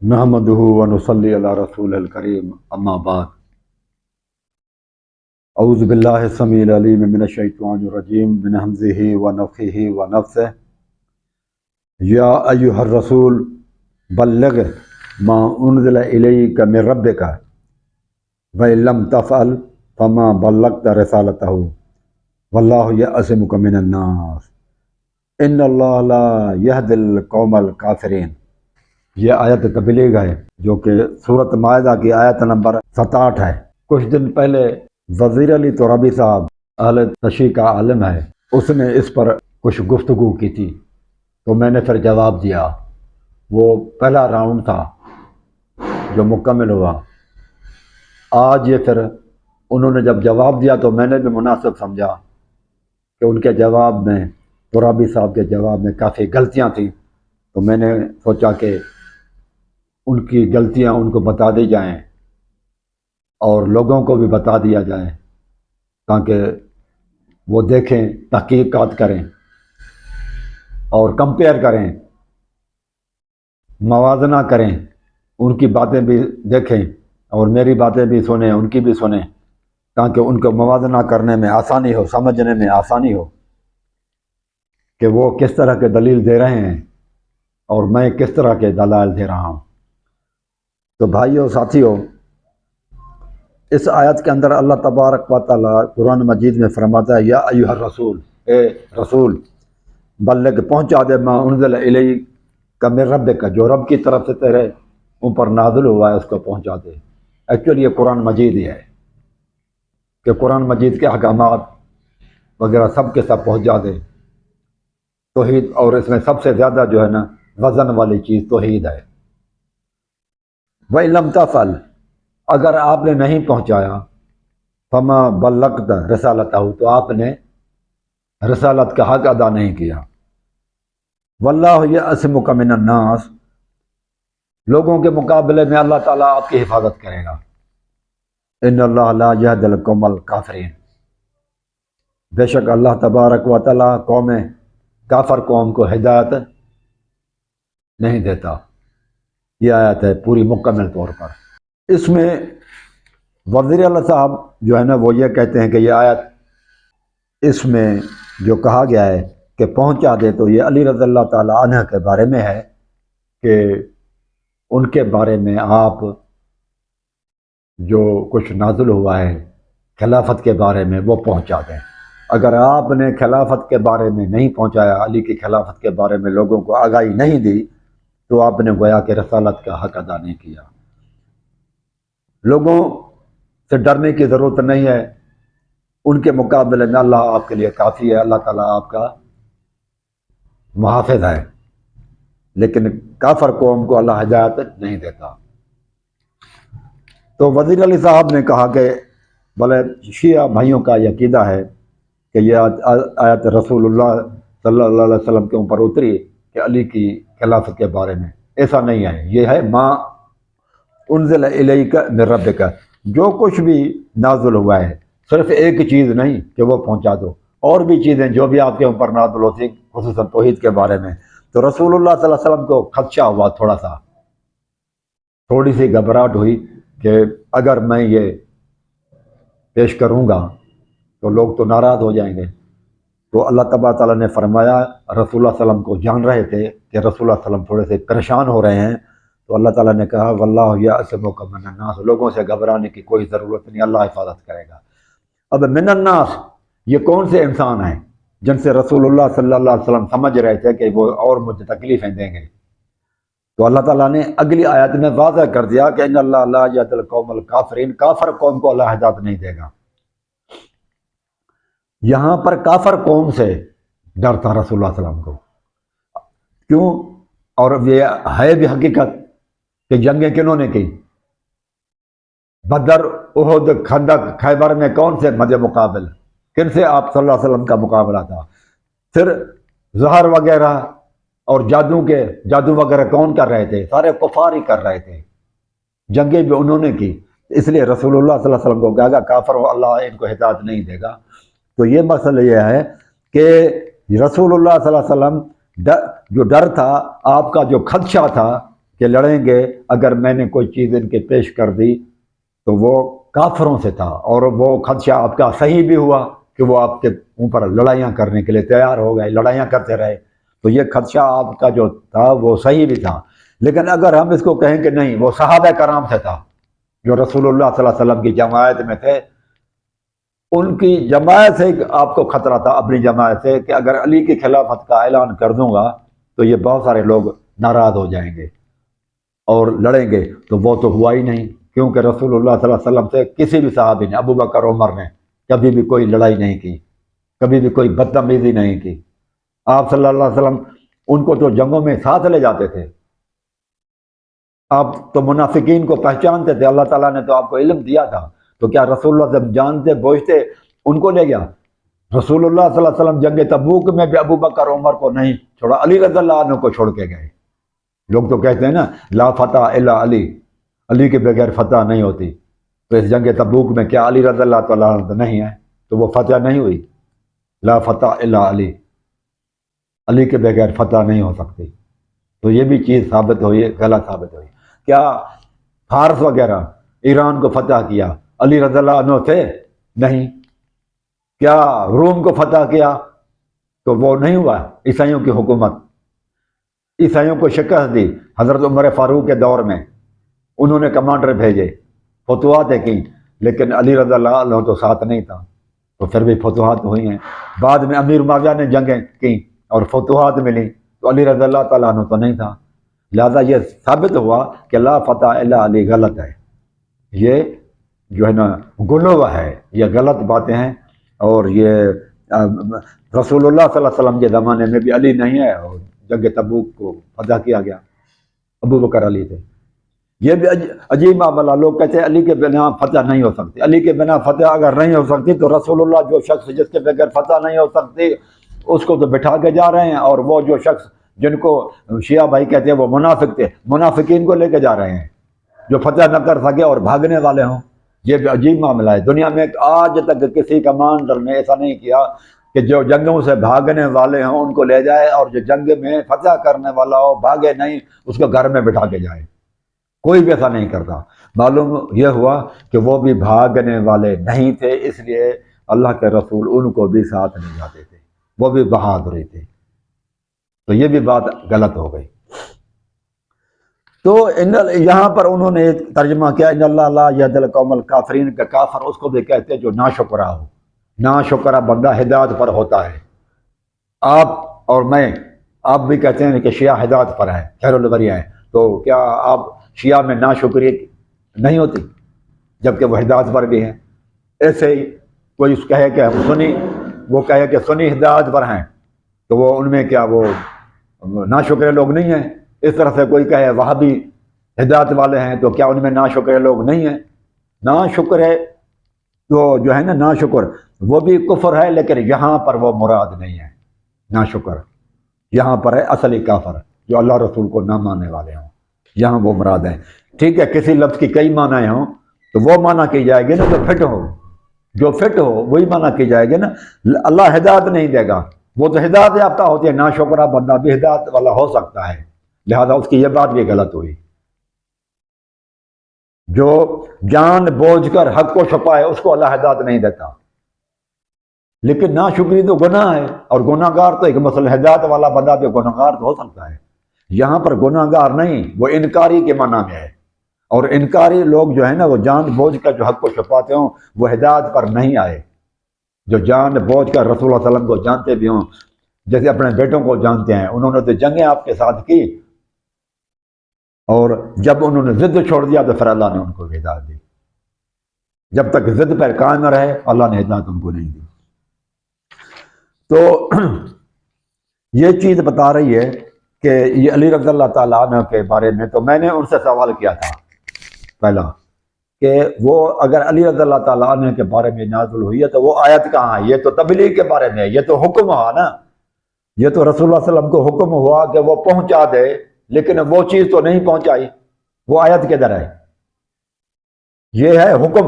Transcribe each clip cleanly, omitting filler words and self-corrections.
نحمدہ ونصلی علی رسول الکریم اما بعد اعوذ باللہ السمیع العلیم من الشیطان الرجیم من ہمزہ ونفخہ ونفثہ یا ایہا الرسول بلغ ما انزل الیک من ربک وإن لم تفعل فما بلغت رسالتہ واللہ یعصمک من الناس ان اللہ لا یہدی القوم الکافرین۔ یہ آیت تبلیغ ہے جو کہ سورۃ مائدہ کی آیت نمبر 67 ہے۔ کچھ دن پہلے وزیر علی ترابی صاحب اہل تشیع کا عالم ہے، اس نے اس پر کچھ گفتگو کی تھی تو میں نے پھر جواب دیا۔ وہ پہلا راؤنڈ تھا جو مکمل ہوا۔ آج یہ پھر انہوں نے جب جواب دیا تو میں نے بھی مناسب سمجھا کہ ان کے جواب میں، ترابی صاحب کے جواب میں کافی غلطیاں تھیں، تو میں نے سوچا کہ ان کی غلطیاں ان کو بتا دی جائیں اور لوگوں کو بھی بتا دیا جائے تاکہ وہ دیکھیں، تحقیقات کریں اور کمپیئر کریں، موازنہ کریں، ان کی باتیں بھی دیکھیں اور میری باتیں بھی سنیں، ان کی بھی سنیں، تاکہ ان کو موازنہ کرنے میں آسانی ہو، سمجھنے میں آسانی ہو کہ وہ کس طرح کے دلیل دے رہے ہیں اور میں کس طرح کے دلائل دے رہا ہوں۔ تو بھائیو ساتھیو، اس آیت کے اندر اللہ تبارک و تعالیٰ قرآن مجید میں فرماتا ہے یا ایھا الرسول، اے رسول، بلغ پہنچا دے ما انزل الیک من ربک، جو رب کی طرف سے تیرے اوپر نازل ہوا ہے اس کو پہنچا دے۔ ایکچولی یہ قرآن مجید ہی ہے کہ قرآن مجید کے احکامات وغیرہ سب کے سب پہنچا دے۔ توحید، اور اس میں سب سے زیادہ جو ہے نا وزن والی چیز توحید ہے۔ وَإِن لَمْ تَفْعَلْ، اگر آپ نے نہیں پہنچایا، فَمَا بَلَّغْتَ رِسَالَتَهُ، تو آپ نے رسالت کا حق ادا نہیں کیا۔ وَاللَّهُ يَعْصِمُكَ مِنَ النَّاسِ، لوگوں کے مقابلے میں اللہ تعالیٰ آپ کی حفاظت کرے گا۔ إِنَّ اللَّهَ لَا يَهْدِي الْقَوْمَ الْكَافِرِينَ، بے شک اللہ تبارک و تعالیٰ کافر قوم کو ہدایت نہیں دیتا۔ یہ آیت ہے پوری مکمل طور پر۔ اس میں وزیر اعلیٰ صاحب جو ہے نا وہ یہ کہتے ہیں کہ یہ آیت، اس میں جو کہا گیا ہے کہ پہنچا دے، تو یہ علی رضی اللہ تعالیٰ عنہ کے بارے میں ہے کہ ان کے بارے میں آپ جو کچھ نازل ہوا ہے خلافت کے بارے میں وہ پہنچا دیں۔ اگر آپ نے خلافت کے بارے میں نہیں پہنچایا، علی کی خلافت کے بارے میں لوگوں کو آگاہی نہیں دی، تو آپ نے گویا کہ رسالت کا حق ادا نہیں کیا۔ لوگوں سے ڈرنے کی ضرورت نہیں ہے، ان کے مقابلے میں اللہ آپ کے لیے کافی ہے، اللہ تعالیٰ آپ کا محافظ ہے۔ لیکن کافر قوم کو اللہ ہدایت نہیں دیتا۔ تو وزیر علی صاحب نے کہا کہ بھلے شیعہ بھائیوں کا یہ عقیدہ ہے کہ یہ آیت رسول اللہ صلی اللہ علیہ وسلم کے اوپر اتری کہ علی کی خلافت کے بارے میں، ایسا نہیں ہے۔ یہ ہے ما انزل الیک من ربک، جو کچھ بھی نازل ہوا ہے، صرف ایک چیز نہیں کہ وہ پہنچا دو، اور بھی چیزیں جو بھی آپ کے اوپر نازل ہوتی، خصوصاً توحید کے بارے میں۔ تو رسول اللہ صلی اللہ علیہ وسلم کو خدشہ ہوا، تھوڑی سی گھبراہٹ ہوئی کہ اگر میں یہ پیش کروں گا تو لوگ تو ناراض ہو جائیں گے۔ تو اللہ تبارک تعالیٰ نے فرمایا، رسول اللہ صلی اللہ علیہ وسلم کو جان رہے تھے کہ رسول اللہ صلی اللہ علیہ وسلم تھوڑے سے پریشان ہو رہے ہیں، تو اللہ تعالیٰ نے کہا واللہ یعصمک من الناس، لوگوں سے گھبرانے کی کوئی ضرورت نہیں، اللہ حفاظت کرے گا۔ اب من الناس، یہ کون سے انسان ہیں جن سے رسول اللہ صلی اللہ علیہ وسلم سمجھ رہے تھے کہ وہ اور مجھے تکلیفیں دیں گے؟ تو اللہ تعالیٰ نے اگلی آیت میں واضح کر دیا کہ ان اللہ لا یہدی القوم الکافرین، کافر قوم کو اللہ ہدایت نہیں دے گا۔ یہاں پر کافر قوم سے ڈر تھا رسول اللہ صلی اللہ علیہ وسلم کو، کیوں؟ اور یہ ہے بھی حقیقت کہ جنگیں کنہوں نے کی؟ بدر، احد، خندق، خیبر میں کون سے مد مقابل، کن سے آپ صلی اللہ علیہ وسلم کا مقابلہ تھا؟ پھر زہر وغیرہ اور جادو وغیرہ کون کر رہے تھے؟ سارے کفار ہی کر رہے تھے، جنگیں بھی انہوں نے کی۔ اس لیے رسول اللہ صلی اللہ علیہ وسلم کو کہا گا کافر ہو، اللہ ان کو ہدایت نہیں دے گا۔ تو یہ مسئلہ یہ ہے کہ رسول اللہ صلی اللہ علیہ وسلم جو ڈر تھا، آپ کا جو خدشہ تھا کہ لڑیں گے، اگر میں نے کوئی چیز ان کے پیش کر دی تو وہ کافروں سے تھا، اور وہ خدشہ آپ کا صحیح بھی ہوا کہ وہ آپ کے اوپر لڑائیاں کرنے کے لیے تیار ہو گئے، لڑائیاں کرتے رہے، تو یہ خدشہ آپ کا جو تھا وہ صحیح بھی تھا۔ لیکن اگر ہم اس کو کہیں کہ نہیں، وہ صحابہ کرام سے تھا جو رسول اللہ صلی اللہ علیہ وسلم کی جماعت میں تھے، ان کی جماعت سے آپ کو خطرہ تھا، اپنی جماعت سے، کہ اگر علی کی خلافت کا اعلان کر دوں گا تو یہ بہت سارے لوگ ناراض ہو جائیں گے اور لڑیں گے، تو وہ تو ہوا ہی نہیں، کیونکہ رسول اللہ صلی اللہ علیہ وسلم سے کسی بھی صحابی نے، ابو بکر عمر نے کبھی بھی کوئی لڑائی نہیں کی، کبھی بھی کوئی بدتمیزی نہیں کی۔ آپ صلی اللہ علیہ وسلم ان کو تو جنگوں میں ساتھ لے جاتے تھے، آپ تو منافقین کو پہچانتے تھے، اللہ تعالیٰ نے تو آپ کو علم دیا تھا، تو کیا رسول اللہ جب جانتے بوجھتے ان کو لے گیا؟ رسول اللہ صلی اللہ علیہ وسلم جنگ تبوک میں بھی ابو بکر عمر کو نہیں چھوڑا، علی رضی اللہ عنہ کو چھوڑ کے گئے۔ لوگ تو کہتے ہیں نا لا فتح الا علی، علی کے بغیر فتح نہیں ہوتی، تو اس جنگ تبوک میں کیا علی رضی اللہ تعالیٰ عنہ تو نہیں ہے، تو وہ فتح نہیں ہوئی؟ لا فتح الا علی، علی کے بغیر فتح نہیں ہو سکتی، تو یہ بھی چیز ثابت ہوئی، غلط ثابت ہوئی۔ کیا فارس وغیرہ ایران کو فتح کیا علی رضی اللہ عنہ تھے؟ نہیں۔ کیا روم کو فتح کیا تو وہ نہیں ہوا؟ عیسائیوں کی حکومت، عیسائیوں کو شکست دی حضرت عمر فاروق کے دور میں، انہوں نے کمانڈر بھیجے، فتوحاتیں کی، لیکن علی رضی اللہ عنہ تو ساتھ نہیں تھا، تو پھر بھی فتوحات ہوئی ہیں۔ بعد میں امیر معاویہ نے جنگیں کی اور فتوحات ملی، تو علی رضی اللہ تعالیٰ عنہ تو نہیں تھا، لہذا یہ ثابت ہوا کہ لا فتح الا علی غلط ہے، یہ جو ہے نا غلو ہے، یہ غلط باتیں ہیں، اور یہ رسول اللہ صلی اللہ علیہ وسلم کے زمانے میں بھی علی نہیں ہے، اور جنگ تبوک کو فتح کیا گیا، ابو بکر علی تھے۔ یہ بھی عجیب معاملہ، لوگ کہتے ہیں علی کے بنا فتح نہیں ہو سکتی، علی کے بنا فتح اگر نہیں ہو سکتی تو رسول اللہ جو شخص جس کے بغیر فتح نہیں ہو سکتی اس کو تو بٹھا کے جا رہے ہیں، اور وہ جو شخص جن کو شیعہ بھائی کہتے ہیں وہ منافق تھے، منافقین کو لے کے جا رہے ہیں جو فتح نہ کر سکے اور بھاگنے والے ہوں۔ یہ بھی عجیب معاملہ ہے، دنیا میں آج تک کسی کمانڈر نے ایسا نہیں کیا کہ جو جنگوں سے بھاگنے والے ہوں ان کو لے جائے، اور جو جنگ میں فتح کرنے والا ہو بھاگے نہیں اس کو گھر میں بٹھا کے جائے، کوئی بھی ایسا نہیں کرتا۔ معلوم یہ ہوا کہ وہ بھی بھاگنے والے نہیں تھے، اس لیے اللہ کے رسول ان کو بھی ساتھ نہیں جاتے تھے، وہ بھی بہادری تھے، تو یہ بھی بات غلط ہو گئی۔ تو یہاں پر انہوں نے ترجمہ کیا ان اللہ لا یہدی القوم الکافرین، کا کافر اس کو بھی کہتے ہیں جو ناشکرا ہو، ناشکرا بندہ ہدایت پر ہوتا ہے۔ آپ اور میں، آپ بھی کہتے ہیں کہ شیعہ ہدایت پر ہے، خیر البریہ ہے، تو کیا آپ شیعہ میں ناشکری نہیں ہوتی جبکہ وہ ہدایت پر بھی ہیں؟ ایسے ہی کوئی اس کہے کہ ہم سنی، وہ کہے کہ سنی ہدایت پر ہیں، تو وہ ان میں کیا وہ ناشکرے لوگ نہیں ہیں؟ اس طرح سے کوئی کہے وہابی ہدایت والے ہیں، تو کیا ان میں ناشکرے لوگ نہیں ہیں؟ ناشکرے تو جو ہے نا، ناشکر وہ بھی کفر ہے، لیکن یہاں پر وہ مراد نہیں ہے ناشکر، یہاں پر ہے اصلی کافر جو اللہ رسول کو نہ ماننے والے ہوں، یہاں وہ مراد ہے۔ ٹھیک ہے، کسی لفظ کی کئی معنی ہوں تو وہ معنی کی جائے گی نا جو فٹ ہو، جو فٹ ہو وہی معنی کی جائے گی نا۔ اللہ ہدایت نہیں دے گا، وہ تو ہدایت یافتہ ہوتی ہے، ناشکرا بندہ بھی ہدایت والا ہو سکتا ہے، لہذا اس کی یہ بات بھی غلط ہوئی۔ جو جان بوجھ کر حق کو چھپائے اس کو اللہ ہدایت نہیں دیتا، لیکن ناشکری تو گناہ ہے، اور گناہ گار تو ایک مسئلہ، ہدایت والا بندہ بھی گناہ گار تو ہو سکتا ہے، یہاں پر گناہ گار نہیں، وہ انکاری کے معنی میں ہے، اور انکاری لوگ جو ہے نا وہ جان بوجھ کر جو حق کو چھپاتے ہوں وہ ہدایت پر نہیں آئے۔ جو جان بوجھ کر رسول اللہ صلی اللہ علیہ وسلم کو جانتے بھی ہوں، جیسے اپنے بیٹوں کو جانتے ہیں، انہوں نے تو جنگیں آپ کے ساتھ کی، اور جب انہوں نے ضد چھوڑ دیا تو پھر اللہ نے ان کو ہدایت دی، جب تک ضد پر قائم رہے اللہ نے ہدایت ان کو نہیں دی۔ تو یہ چیز بتا رہی ہے کہ یہ علی رضی اللہ تعالیٰ عنہ کے بارے میں، تو میں نے ان سے سوال کیا تھا پہلا کہ وہ اگر علی رضی اللہ تعالیٰ عنہ کے بارے میں نازل ہوئی ہے تو وہ آیت کہاں ہے؟ یہ تو تبلیغ کے بارے میں ہے، یہ تو حکم ہوا نا، یہ تو رسول اللہ صلی اللہ علیہ وسلم کو حکم ہوا کہ وہ پہنچا دے، لیکن وہ چیز تو نہیں پہنچائی، وہ آیت کدھر ہے؟ یہ ہے حکم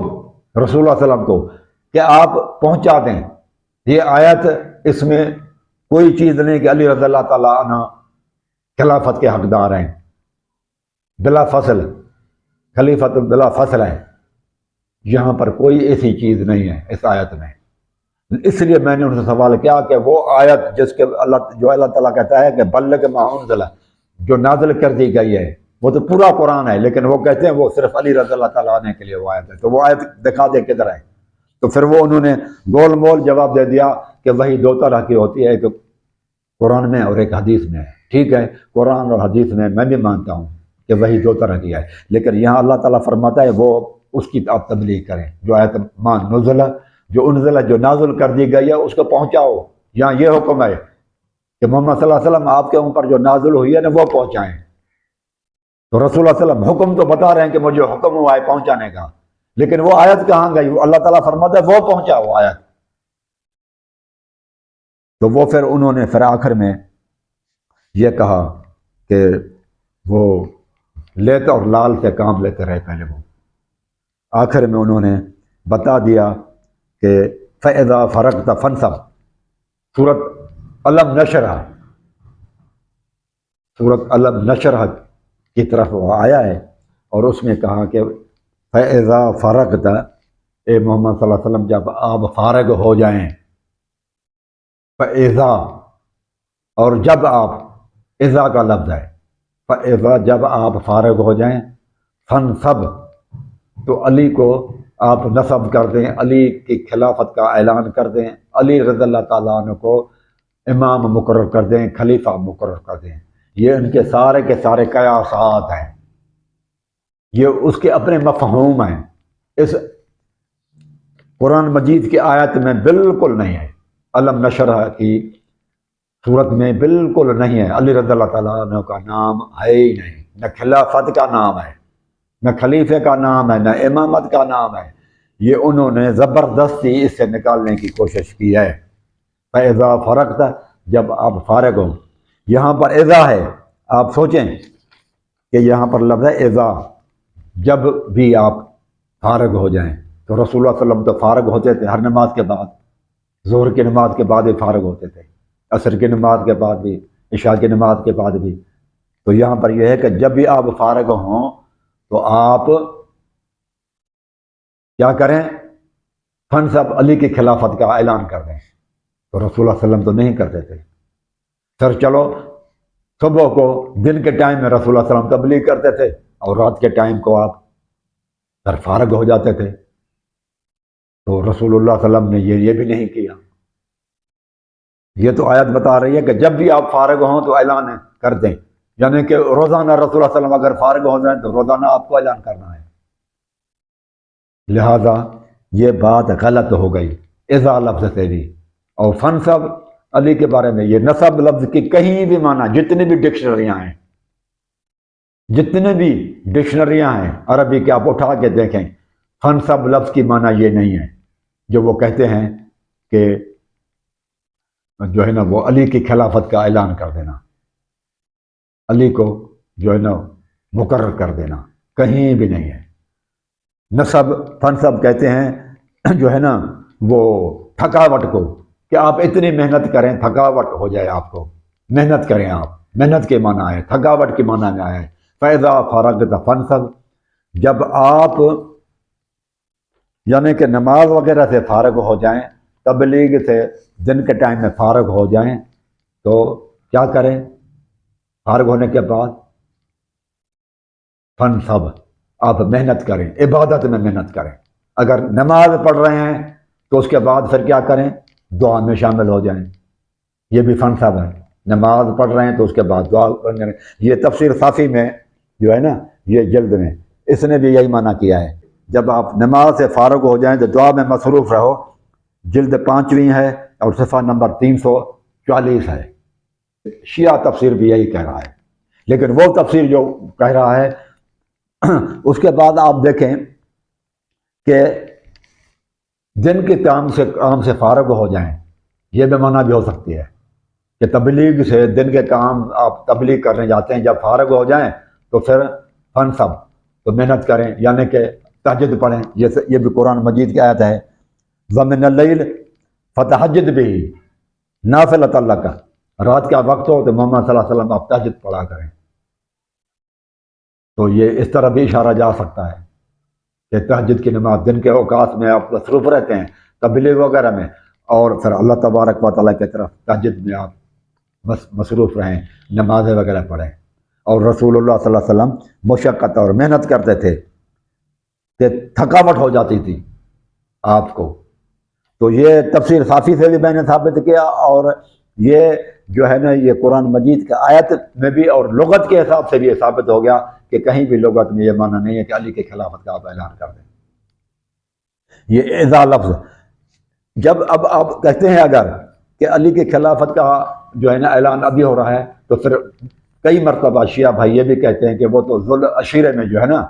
رسول اللہ صلی اللہ علیہ وسلم کو کہ آپ پہنچا دیں، یہ آیت اس میں کوئی چیز نہیں کہ علی رضی اللہ تعالیٰ عنہ خلافت کے حقدار ہیں۔ بلا فصل، خلیفۃ بلا فصل ہے، یہاں پر کوئی ایسی چیز نہیں ہے اس آیت میں۔ اس لیے میں نے ان سے سوال کیا کہ وہ آیت جس کے اللہ تعالیٰ کہتا ہے کہ بلغ ما انزل، جو نازل کر دی گئی ہے، وہ تو پورا قرآن ہے، لیکن وہ کہتے ہیں وہ صرف علی رضی اللہ تعالیٰ عنہ کے لیے وہ آیت ہے، تو وہ آیت دکھا دے کدھر ہے؟ تو پھر وہ انہوں نے گول مول جواب دے دیا کہ وہی دو طرح کی ہوتی ہے، ایک قرآن میں اور ایک حدیث میں ہے۔ ٹھیک ہے، قرآن اور حدیث میں بھی مانتا ہوں کہ وہی دو طرح کی ہے، لیکن یہاں اللہ تعالیٰ فرماتا ہے وہ اس کی آپ تبلیغ کریں، جو آیت ما نزل، جو انزل، جو نازل کر دی گئی ہے اس کو پہنچاؤ۔ یہاں یہ حکم ہے کہ محمد صلی اللہ علیہ وسلم آپ کے اوپر جو نازل ہوئی ہے نا وہ پہنچائیں۔ تو رسول اللہ صلی اللہ علیہ وسلم حکم تو بتا رہے ہیں کہ مجھے حکم ہوا ہے پہنچانے کا، لیکن وہ آیت کہاں گئی؟ اللہ تعالیٰ فرماتا ہے وہ پہنچاؤ آیت۔ تو وہ پھر انہوں نے پھر آخر میں یہ کہا کہ وہ لیتے اور لال سے کام لیتے رہے پہلے، وہ آخر میں انہوں نے بتا دیا کہ فَإِذَا فَرَغْتَ فَانْصَبْ، سورۃ الم نشرح، سورۃ الم نشرح کی طرف وہ آیا ہے، اور اس میں کہا کہ فَإِذَا فَرَغْتَ، اے محمد صلی اللہ علیہ وسلم جب آپ فارغ ہو جائیں، فَإِذَا، اور جب آپ، اذا کا لفظ ہے، فَإِذَا جب آپ فارغ ہو جائیں، فَانْصَبْ، تو علی کو آپ نصب کر دیں، علی کی خلافت کا اعلان کر دیں، علی رضی اللہ تعالیٰ عنہ کو امام مقرر کر دیں، خلیفہ مقرر کر دیں۔ یہ ان کے سارے قیاسات ہیں، یہ اس کے اپنے مفہوم ہیں، اس قرآن مجید کی آیت میں بالکل نہیں ہے، الم نشرح کی صورت میں بالکل نہیں ہے، علی رضی اللہ تعالیٰ عنہ کا نام ہے ہی نہیں، نہ خلافت کا نام ہے، نہ خلیفے کا نام ہے، نہ امامت کا نام ہے، یہ انہوں نے زبردستی اس سے نکالنے کی کوشش کی ہے۔ فَإِذَا فَرَغْتَ، جب آپ فارغ ہو، یہاں پر اذا ہے، آپ سوچیں کہ یہاں پر لفظ ہے اذا، جب بھی آپ فارغ ہو جائیں۔ تو رسول اللہ صلی اللہ علیہ وسلم تو فارغ ہوتے تھے ہر نماز کے بعد، ظہر کی نماز کے بعد بھی فارغ ہوتے تھے، عصر کی نماز کے بعد بھی، عشاء کی نماز کے بعد بھی۔ تو یہاں پر یہ ہے کہ جب بھی آپ فارغ ہوں تو آپ کیا کریں؟ فَانْصَبْ، علی کی خلافت کا اعلان کر دیں۔ تو رسول اللہ صلی اللہ علیہ وسلم تو نہیں کرتے تھے، سر چلو صبح کو دن کے ٹائم میں رسول اللہ صلی اللہ علیہ وسلم تبلیغ کرتے تھے، اور رات کے ٹائم کو آپ سر فارغ ہو جاتے تھے۔ تو رسول اللہ صلی اللہ علیہ وسلم نے یہ بھی نہیں کیا۔ یہ تو آیت بتا رہی ہے کہ جب بھی آپ فارغ ہوں تو اعلان کر دیں، یعنی کہ روزانہ رسول اللہ صلی اللہ علیہ وسلم اگر فارغ ہو جائیں تو روزانہ آپ کو اعلان کرنا ہے۔ لہذا یہ بات غلط ہو گئی اذا لفظ سے بھی۔ اور فنصب، علی کے بارے میں یہ نصب لفظ کی کہیں بھی معنی، جتنی بھی ڈکشنریاں ہیں، جتنے بھی ڈکشنریاں ہیں عربی کے، آپ اٹھا کے دیکھیں، فنصب لفظ کی معنی یہ نہیں ہے جو وہ کہتے ہیں کہ جو ہے نا وہ علی کی خلافت کا اعلان کر دینا، علی کو جو ہے نا مقرر کر دینا، کہیں بھی نہیں ہے۔ نصب، فنصب کہتے ہیں جو ہے نا وہ تھکاوٹ کو، کہ آپ اتنی محنت کریں تھکاوٹ ہو جائے آپ کو، محنت کریں آپ، محنت کے معنی ہے، تھکاوٹ کے معنی میں آیا ہے۔ فَإِذَا فَرَغْتَ فَانْصَبْ، جب آپ یعنی کہ نماز وغیرہ سے فارغ ہو جائیں، تبلیغ سے دن کے ٹائم میں فارغ ہو جائیں، تو کیا کریں؟ فارغ ہونے کے بعد فنصب، آپ محنت کریں، عبادت میں محنت کریں۔ اگر نماز پڑھ رہے ہیں تو اس کے بعد پھر کیا کریں؟ دعا میں شامل ہو جائیں، یہ بھی فنصب ہے۔ نماز پڑھ رہے ہیں تو اس کے بعد دعا کریں۔ یہ تفسیر صافی میں جو ہے نا یہ جلد میں اس نے بھی یہی معنی کیا ہے، جب آپ نماز سے فارغ ہو جائیں تو دعا میں مصروف رہو، جلد 5ویں ہے اور صفحہ نمبر 340 ہے۔ شیعہ تفسیر بھی یہی کہہ رہا ہے، لیکن وہ تفسیر جو کہہ رہا ہے اس کے بعد آپ دیکھیں کہ دن کے کام سے فارغ ہو جائیں، یہ بھی معنی بھی ہو سکتی ہے کہ تبلیغ سے دن کے کام آپ تبلیغ کرنے جاتے ہیں، جب فارغ ہو جائیں تو پھر فنصب، تو محنت کریں، یعنی کہ تہجد پڑھیں۔ یہ بھی قرآن مجید کی آیت ہے، وَمِنَ اللَّيْلِ فَتَہجد بِهِ نافلۃ لَکَ، رات کا وقت ہو تو محمد صلی اللہ علیہ وسلم آپ تہجد پڑھا کریں۔ تو یہ اس طرح بھی اشارہ جا سکتا ہے کہ تہجد کی نماز دن کے اوقات میں آپ مصروف رہتے ہیں تبلیغ وغیرہ میں، اور پھر اللہ تبارک و تعالیٰ کی طرف تہجد میں آپ مصروف رہیں، نمازیں وغیرہ پڑھیں۔ اور رسول اللہ صلی اللہ علیہ وسلم مشقت اور محنت کرتے تھے کہ تھکاوٹ ہو جاتی تھی آپ کو۔ تو یہ تفسیر صافی سے بھی میں نے ثابت کیا، اور یہ جو ہے نا یہ قرآن مجید کے آیت میں بھی اور لغت کے حساب سے بھی یہ ثابت ہو گیا کہ کہیں بھی لغت میں یہ معنی نہیں ہے کہ علی کے خلافت کا آپ اعلان کر دیں۔ یہ اذا لفظ جب اب آپ کہتے ہیں اگر کہ علی کے خلافت کا جو ہے نا اعلان ابھی ہو رہا ہے، تو پھر کئی مرتبہ شیعہ بھائی یہ بھی کہتے ہیں کہ وہ تو ذو العشیرہ میں جو ہے نا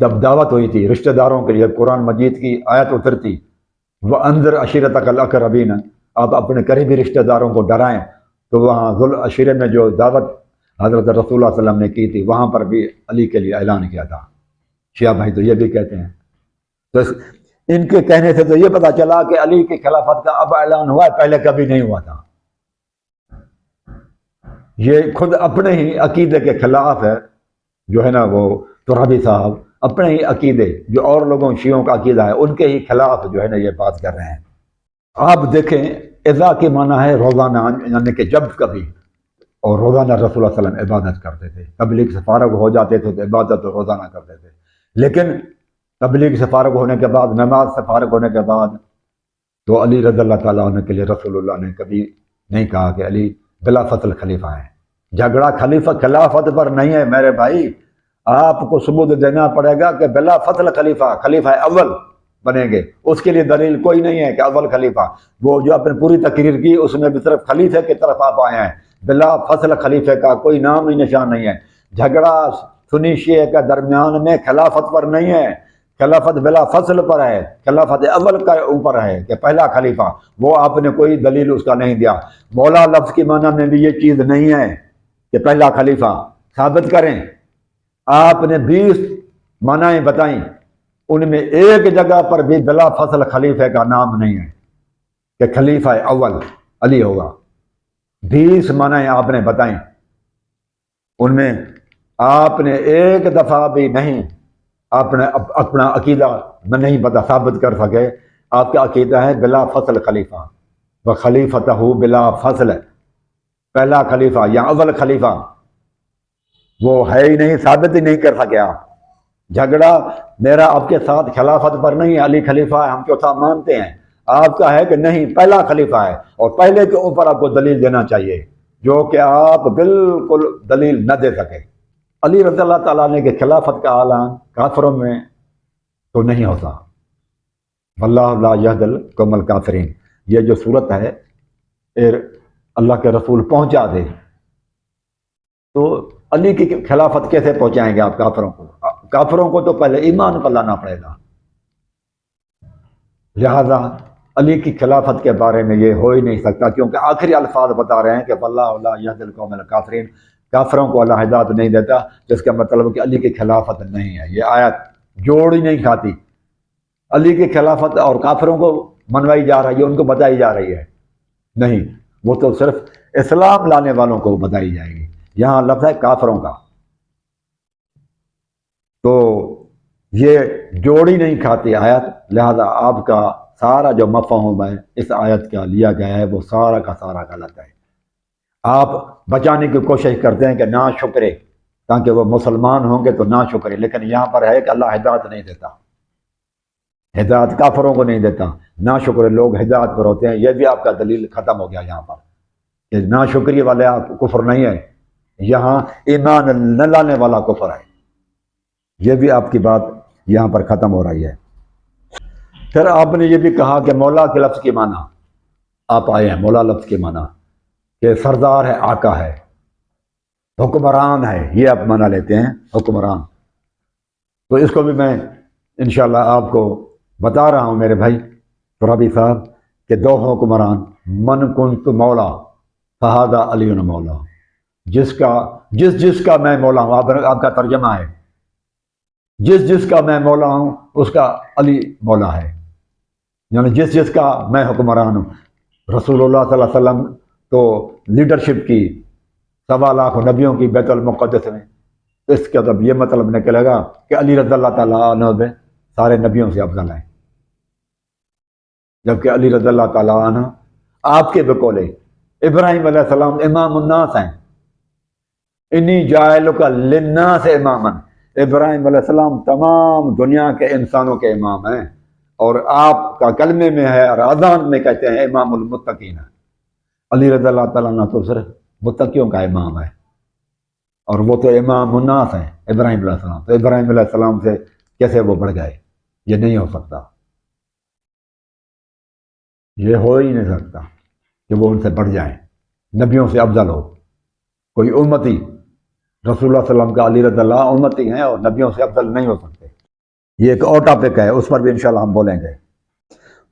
جب دعوت ہوئی تھی رشتہ داروں کے لیے، قرآن مجید کی آیت اترتی وَأَنذِرْ عَشِيرَتَكَ الْأَقْرَبِينَ، آپ اپنے قریبی رشتہ داروں کو ڈرائیں، تو وہاں ذو العشیرہ میں جو دعوت حضرت رسول اللہ صلی اللہ علیہ وسلم نے کی تھی وہاں پر بھی علی کے لیے اعلان کیا تھا۔ شیعہ بھائی تو یہ بھی کہتے ہیں، تو ان کے کہنے سے تو یہ پتہ چلا کہ علی کی خلافت کا اب اعلان ہوا ہے، پہلے کبھی نہیں ہوا تھا۔ یہ خود اپنے ہی عقیدے کے خلاف ہے، جو ہے نا وہ ترابی صاحب اپنے ہی عقیدے جو اور لوگوں شیعوں کا عقیدہ ہے ان کے ہی خلاف جو ہے نا یہ بات کر رہے ہیں۔ آپ دیکھیں اذا کے معنی ہے روزانہ، یعنی کہ جب کبھی، اور روزانہ رسول اللہ صلی اللہ علیہ وسلم عبادت کرتے تھے، تبلیغ سے فارغ ہو جاتے تھے تو عبادت روزانہ کرتے تھے، لیکن تبلیغ سے فارغ ہونے کے بعد، نماز سے فارغ ہونے کے بعد تو علی رضی اللہ تعالیٰ عنہ کے لیے رسول اللہ نے کبھی نہیں کہا کہ علی بلا فصل خلیفہ ہیں۔ جھگڑا خلافت پر نہیں ہے میرے بھائی، آپ کو ثبوت دینا پڑے گا کہ بلا فصل خلیفہ اول بنیں گے، اس کے لیے دلیل کوئی نہیں ہے کہ اول خلیفہ، وہ جو آپ نے پوری تقریر کی اس میں بھی صرف خلیفے کی طرف آپ آئے ہیں، بلا فصل خلیفے کا کوئی نام ہی نشان نہیں ہے۔ جھگڑا سنی شیعہ کے درمیان میں خلافت پر نہیں ہے، خلافت بلا فصل پر ہے، خلافت اول کا اوپر ہے کہ پہلا خلیفہ، وہ آپ نے کوئی دلیل اس کا نہیں دیا۔ مولا لفظ کی معنی میں بھی یہ چیز نہیں ہے کہ پہلا خلیفہ، ثابت کریں۔ آپ نے 20 معنی بتائیں، ان میں ایک جگہ پر بھی بلا فصل خلیفہ کا نام نہیں ہے کہ خلیفہ اول علی ہوگا۔ 20 معنی آپ نے بتائیں، ان میں آپ نے ایک دفعہ بھی نہیں، آپ نے اپنا عقیدہ میں نہیں پتا ثابت کر سکے۔ آپ کا عقیدہ ہے بلا فصل خلیفہ، وخلیفتہ بلا فصل، پہلا خلیفہ یا اول خلیفہ وہ ہے ہی نہیں، ثابت ہی نہیں کر سکے آپ۔ جھگڑا میرا آپ کے ساتھ خلافت پر نہیں ہے، علی خلیفہ ہے ہم چوتھا مانتے ہیں، آپ کا ہے کہ نہیں پہلا خلیفہ ہے، اور پہلے کے اوپر آپ کو دلیل دینا چاہیے جو کہ آپ بالکل دلیل نہ دے سکے۔ علی رضی اللہ تعالیٰ نے کہ خلافت کا اعلان کافروں میں تو نہیں ہوتا، واللہ لا یہدی القوم الکافرین، یہ جو صورت ہے اللہ کے رسول پہنچا دے، تو علی کی خلافت کیسے پہنچائیں گے آپ کافروں کو؟ کافروں کو تو پہلے ایمان پر لانا پڑے گا، لہذا علی کی خلافت کے بارے میں یہ ہو ہی نہیں سکتا، کیونکہ آخری الفاظ بتا رہے ہیں کہ واللہ لا یہدی القوم الکافرین، کافروں کو اللہ ہدایت نہیں دیتا، جس کا مطلب کہ علی کی خلافت نہیں ہے۔ یہ آیت جوڑ ہی نہیں کھاتی، علی کی خلافت اور کافروں کو منوائی جا رہی ہے، ان کو بتائی جا رہی ہے، نہیں، وہ تو صرف اسلام لانے والوں کو بتائی جائے گی۔ یہاں لفظ ہے کافروں کا، تو یہ جوڑی نہیں کھاتی آیت، لہذا آپ کا سارا جو مفہوم ہے اس آیت کا لیا گیا ہے وہ سارا کا سارا غلط ہے۔ آپ بچانے کی کوشش کرتے ہیں کہ نا شکرے، تاکہ وہ مسلمان ہوں گے تو نا شکرے، لیکن یہاں پر ہے کہ اللہ ہدایت نہیں دیتا، ہدایت کافروں کو نہیں دیتا، نا شکرے لوگ ہدایت پر ہوتے ہیں۔ یہ بھی آپ کا دلیل ختم ہو گیا یہاں پر کہ نا شکری والے آپ کفر نہیں ہے، یہاں ایمان نہ لانے والا کفر ہے، یہ بھی آپ کی بات یہاں پر ختم ہو رہی ہے۔ پھر آپ نے یہ بھی کہا کہ مولا کے لفظ کی معنی، آپ آئے ہیں مولا لفظ کے معنی کہ سردار ہے، آقا ہے، حکمران ہے، یہ آپ معنی لیتے ہیں حکمران۔ تو اس کو بھی میں انشاءاللہ آپ کو بتا رہا ہوں میرے بھائی ترابی صاحب کہ دو حکمران، من کنت مولا فہذا علی مولا، جس کا میں مولا ہوں، آپ کا ترجمہ ہے جس کا میں مولا ہوں اس کا علی مولا ہے، یعنی جس کا میں حکمران ہوں۔ رسول اللہ صلی اللہ علیہ وسلم تو لیڈرشپ کی 1.25 لاکھ نبیوں کی بیت المقدس میں، تو اس کا جب یہ مطلب نکلے گا کہ علی رضی اللہ تعالیٰ عنہ بھی سارے نبیوں سے افضل ہیں، جبکہ علی رضی اللہ تعالیٰ عنہ آپ کے بقول ابراہیم علیہ السلام امام الناس ہیں، انی جاعلک للناس اماما، ابراہیم علیہ السلام تمام دنیا کے انسانوں کے امام ہیں، اور آپ کا کلمے میں ہے اور اذان میں کہتے ہیں امام المتقین۔ علی رضی اللہ تعالیٰ عنہ تو صرف متقیوں کا امام ہے، اور وہ تو امام الناس ہیں ابراہیم علیہ السلام، تو ابراہیم علیہ السلام سے کیسے وہ بڑھ گئے؟ یہ نہیں ہو سکتا، یہ ہو ہی نہیں سکتا کہ وہ ان سے بڑھ جائیں، نبیوں سے افضل ہو کوئی امتی۔ رسول اللہ صلی اللہ علیہ وسلم کا علی رضی اللہ امتی ہیں اور نبیوں سے افضل نہیں ہو سکتے۔ یہ ایک اور ٹاپک ہے، اس پر بھی انشاءاللہ ہم بولیں گے۔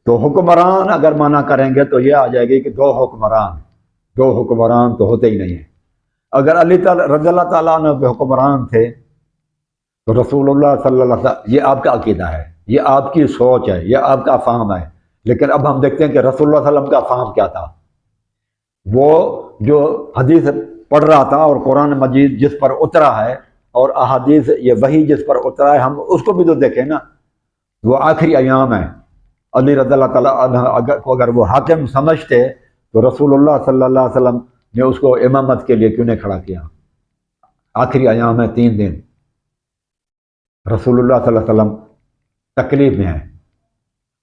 تو حکمران اگر مانا کریں گے تو یہ آ جائے گی کہ دو حکمران تو ہوتے ہی نہیں ہیں۔ اگر علی رضی اللہ تعالیٰ عنہ کے حکمران تھے تو رسول اللہ صلی اللہ علیہ وسلم، یہ آپ کا عقیدہ ہے، یہ آپ کی سوچ ہے، یہ آپ کا فہم ہے، لیکن اب ہم دیکھتے ہیں کہ رسول اللہ صلی اللہ علیہ وسلم کا فہم کیا تھا۔ وہ جو حدیث پڑھ رہا تھا اور قرآن مجید جس پر اترا ہے اور احادیث یہ وحی جس پر اترا ہے، ہم اس کو بھی تو دیکھیں نا۔ وہ آخری ایام ہے، علی رضی اللہ تعالیٰ عنہ کو اگر وہ حاکم سمجھتے تو رسول اللہ صلی اللہ علیہ وسلم نے اس کو امامت کے لیے کیوں نہیں کھڑا کیا؟ آخری ایام ہے، 3 دن رسول اللہ صلی اللہ علیہ وسلم تکلیف میں ہیں،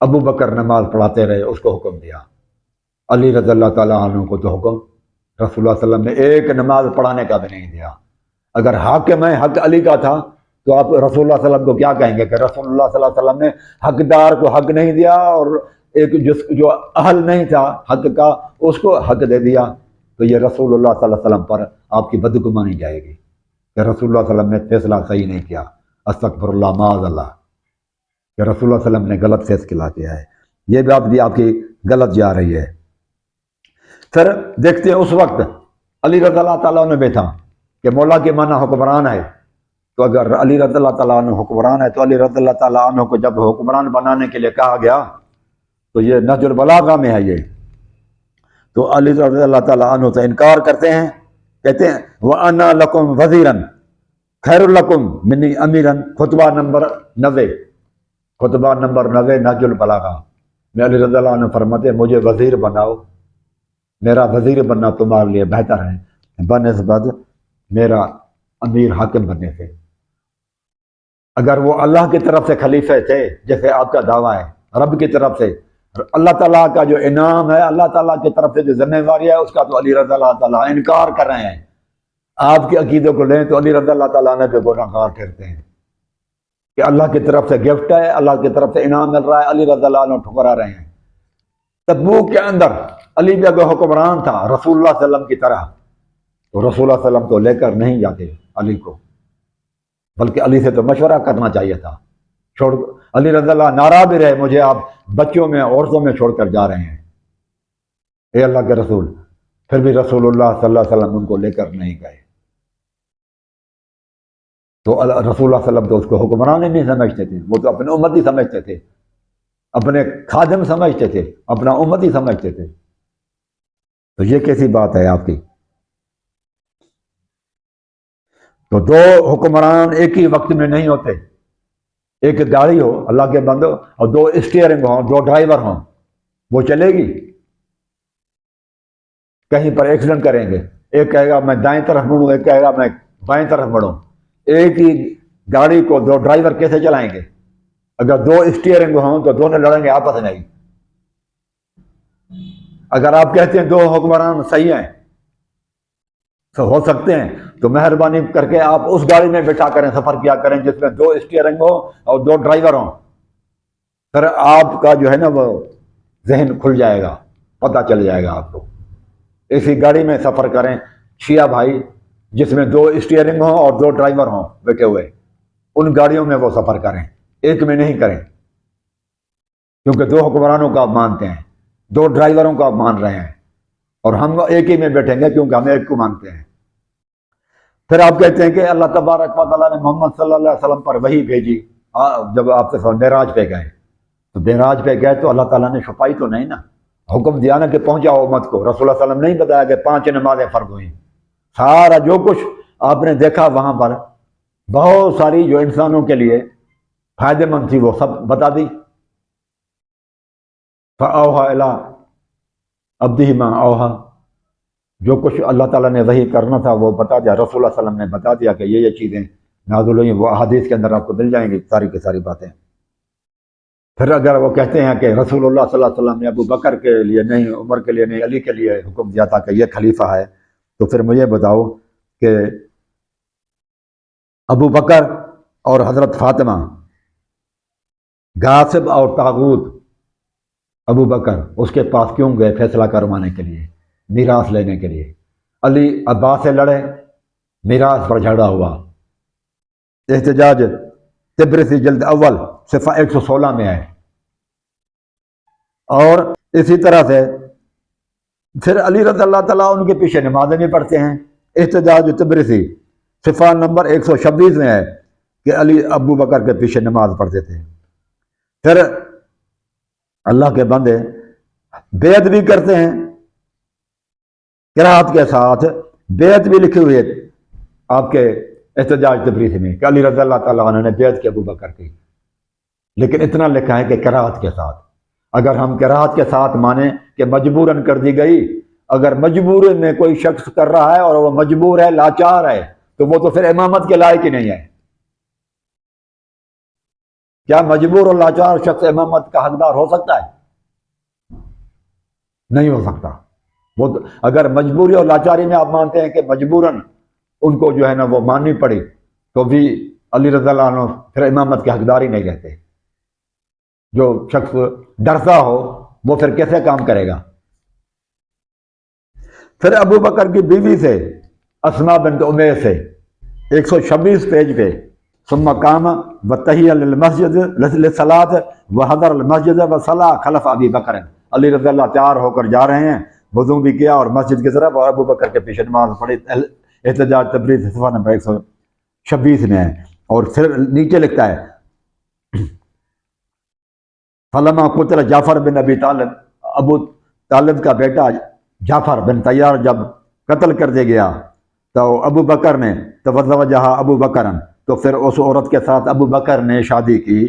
ابو بکر نماز پڑھاتے رہے، اس کو حکم دیا۔ علی رضی اللہ تعالیٰ عنہ کو تو حکم رسول اللہ صلی اللہ علیہ وسلم نے ایک نماز پڑھانے کا بھی نہیں دیا۔ اگر حاکم ہے، حق علی کا تھا، تو آپ رسول اللہ صلی اللہ علیہ وسلم کو کیا کہیں گے کہ رسول اللہ صلی اللہ علیہ وسلم نے حقدار کو حق نہیں دیا اور ایک جو اہل نہیں تھا حق کا اس کو حق دے دیا؟ تو یہ رسول اللہ صلی اللہ علیہ وسلم پر آپ کی بدگمانی جائے گی کہ رسول اللہ صلی اللہ علیہ وسلم نے فیصلہ صحیح نہیں کیا، استغفر اللہ معاذ اللہ، کہ رسول اللہ صلی اللہ علیہ وسلم نے غلط فیصلہ کیا ہے۔ یہ بات بھی آپ کی غلط جا رہی ہے۔ پھر دیکھتے ہیں اس وقت علی رضی اللہ تعالیٰ عنہ بھی تھا کہ مولا کے معنی حکمران ہے، تو اگر علی رضی اللہ تعالیٰ عنہ حکمران ہے تو علی رضی اللہ تعالیٰ عنہ کو جب حکمران بنانے کے لیے کہا گیا تو یہ نہج البلاغہ میں ہے یہ، تو علی رضی اللہ تعالیٰ عنہ سے انکار کرتے ہیں، کہتے ہیں وَأَنَا لَكُمْ وَزِيرًا خَيْرٌ لَكُمْ مِنِّي أَمِيرًا، خطبہ نمبر 90 نہج البلاغہ میں علی رضی اللہ عنہ فرماتے ہیں مجھے وزیر بناؤ، میرا وزیر بننا تمہارے لیے بہتر ہے بنسبت میرا امیر حاکم بننے سے۔ اگر وہ اللہ کی طرف سے خلیفہ تھے جیسے آپ کا دعویٰ ہے، رب کی طرف سے اللہ تعالیٰ کا جو انعام ہے، اللہ تعالیٰ کی طرف سے جو ذمہ داری ہے اس کا تو علی رضی اللہ تعالیٰ انکار کر رہے ہیں۔ آپ کے عقیدے کو لیں تو علی رضی اللہ تعالیٰ نے گناہ گار ٹھہرتے ہیں کہ اللہ کی طرف سے گفٹ ہے، اللہ کی طرف سے انعام مل رہا ہے، علی رضی اللہ عنہ ٹھکرا رہے ہیں۔ تبوک کے اندر علی بھی اگر حکمران تھا رسول اللہ صلی اللہ علیہ وسلم کی طرح تو رسول اللہ صلی اللہ علیہ وسلم تو لے کر نہیں جاتے علی کو، بلکہ علی سے تو مشورہ کرنا چاہیے تھا۔ علی رضی اللہ ناراض بھی رہے، مجھے آپ بچوں میں عورتوں میں چھوڑ کر جا رہے ہیں اے اللہ کے رسول، پھر بھی رسول اللہ صلی اللہ علیہ وسلم ان کو لے کر نہیں گئے۔ تو رسول اللہ صلی اللہ علیہ وسلم تو اس کو حکمران ہی نہیں سمجھتے تھے، وہ تو اپنے امتی سمجھتے تھے، اپنے خادم سمجھتے تھے، اپنا امتی سمجھتے تھے۔ تو یہ کیسی بات ہے آپ کی؟ تو دو حکمران ایک ہی وقت میں نہیں ہوتے۔ ایک گاڑی ہو اللہ کے بندو اور 2 اسٹیئرنگ ہوں، 2 ڈرائیور ہوں، وہ چلے گی؟ کہیں پر ایکسیڈنٹ کریں گے، ایک کہے گا میں دائیں طرف مڑوں، ایک کہے گا میں بائیں طرف مڑوں۔ ایک ہی گاڑی کو 2 ڈرائیور کیسے چلائیں گے؟ اگر 2 اسٹیئرنگ ہوں تو دونوں لڑیں گے آپس میں ہی۔ اگر آپ کہتے ہیں 2 حکمران صحیح ہیں تو ہو سکتے ہیں تو مہربانی کر کے آپ اس گاڑی میں بٹھا کریں، سفر کیا کریں جس میں 2 اسٹیئرنگ ہو اور 2 ڈرائیور ہوں، پھر آپ کا جو ہے نا وہ ذہن کھل جائے گا، پتہ چل جائے گا آپ کو۔ اسی گاڑی میں سفر کریں شیعہ بھائی جس میں 2 اسٹیئرنگ ہوں اور 2 ڈرائیور ہوں بیٹھے ہوئے، ان گاڑیوں میں وہ سفر کریں، ایک میں نہیں کریں، کیونکہ 2 حکمرانوں کو آپ مانتے ہیں، 2 ڈرائیوروں کو آپ مان رہے ہیں، اور ہم ایک ہی میں بیٹھیں گے کیونکہ ہم ایک کو مانتے ہیں۔ پھر آپ کہتے ہیں کہ اللہ تبارک و تعالیٰ نے محمد صلی اللہ علیہ وسلم پر وحی بھیجی جب آپ سے معراج پہ گئے، تو معراج پہ گئے تو اللہ تعالیٰ نے چھپائی تو نہیں نا، حکم دیا نا کہ پہنچاؤ امت کو۔ رسول اللہ صلی اللہ علیہ وسلم نہیں بتایا کہ 5 نمازیں فرض ہوئیں، سارا جو کچھ آپ نے دیکھا وہاں پر بہت ساری جو انسانوں کے لیے فائدے مند تھی وہ سب بتا دی. فَأَوْحَىٰ إِلَىٰ عَبْدِهِ مَا أَوْحَىٰ، جو کچھ اللہ تعالیٰ نے وحی کرنا تھا وہ بتا دیا. رسول اللہ صلی اللہ علیہ وسلم نے بتا دیا کہ یہ چیزیں نازل ہوئی، وہ احادیث کے اندر آپ کو مل جائیں گی ساری کی ساری باتیں. پھر اگر وہ کہتے ہیں کہ رسول اللہ صلی اللہ علیہ وسلم نے ابو بکر کے لیے نہیں، عمر کے لیے نہیں، علی کے لیے حکم دیا تھا کہ یہ خلیفہ ہے، تو پھر مجھے بتاؤ کہ ابو بکر اور حضرت فاطمہ غاصب اور طاغوت ابو بکر اس کے پاس کیوں گئے فیصلہ کروانے کے لیے، میراث لینے کے لیے؟ علی عباس سے لڑے، میراث پر جھگڑا ہوا. احتجاج تبرسی جلد اول صفحہ 116 میں ہے. اور اسی طرح سے پھر علی رضی اللہ تعالیٰ ان کے پیچھے نمازیں بھی پڑھتے ہیں. احتجاج تبرسی صفحہ نمبر 126 میں ہے کہ علی ابو بکر کے پیچھے نماز پڑھتے تھے. پھر اللہ کے بندے بیعت بھی کرتے ہیں قرات کے ساتھ، بیعت بھی لکھی ہوئی ہے آپ کے احتجاج تبریزی میں کہ علی رضی اللہ تعالیٰ عنہ نے بیعت کی ابو بکر کی، لیکن اتنا لکھا ہے کہ قرات کے ساتھ. اگر ہم قرات کے ساتھ مانیں کہ مجبوراً کر دی گئی، اگر مجبور میں کوئی شخص کر رہا ہے اور وہ مجبور ہے، لاچار ہے، تو وہ تو پھر امامت کے لائق ہی نہیں ہے. کیا مجبور اور لاچار شخص امامت کا حقدار ہو سکتا ہے؟ نہیں ہو سکتا. وہ اگر مجبوری اور لاچاری میں آپ مانتے ہیں کہ مجبوراً ان کو جو ہے نا وہ ماننی پڑی، تو بھی علی رضی اللہ عنہ پھر امامت کے حقدار ہی نہیں رہتے. جو شخص ڈرتا ہو وہ پھر کیسے کام کرے گا؟ پھر ابو بکر کی بیوی سے اسماء بنت امیس سے 126 پیج پہ ثم قام وتحیہ للمسجد للصلاۃ وحضر المسجد وصلی خلف ابی بکر. علی رضی اللہ تیار ہو کر جا رہے ہیں، وضو بھی کیا اور مسجد کی طرف، اور ابو بکر کے پیچھے نماز پڑھی. احتجاج تبریز صفحہ نمبر 126 میں ہے. اور پھر نیچے لکھتا ہے فلما قتل جعفر بن ابی طالب، ابو طالب کا بیٹا جعفر بن طیار جب قتل کر دیا گیا تو ابو بکر نے توزوجہ ابو بکرن، تو پھر اس عورت کے ساتھ ابو بکر نے شادی کی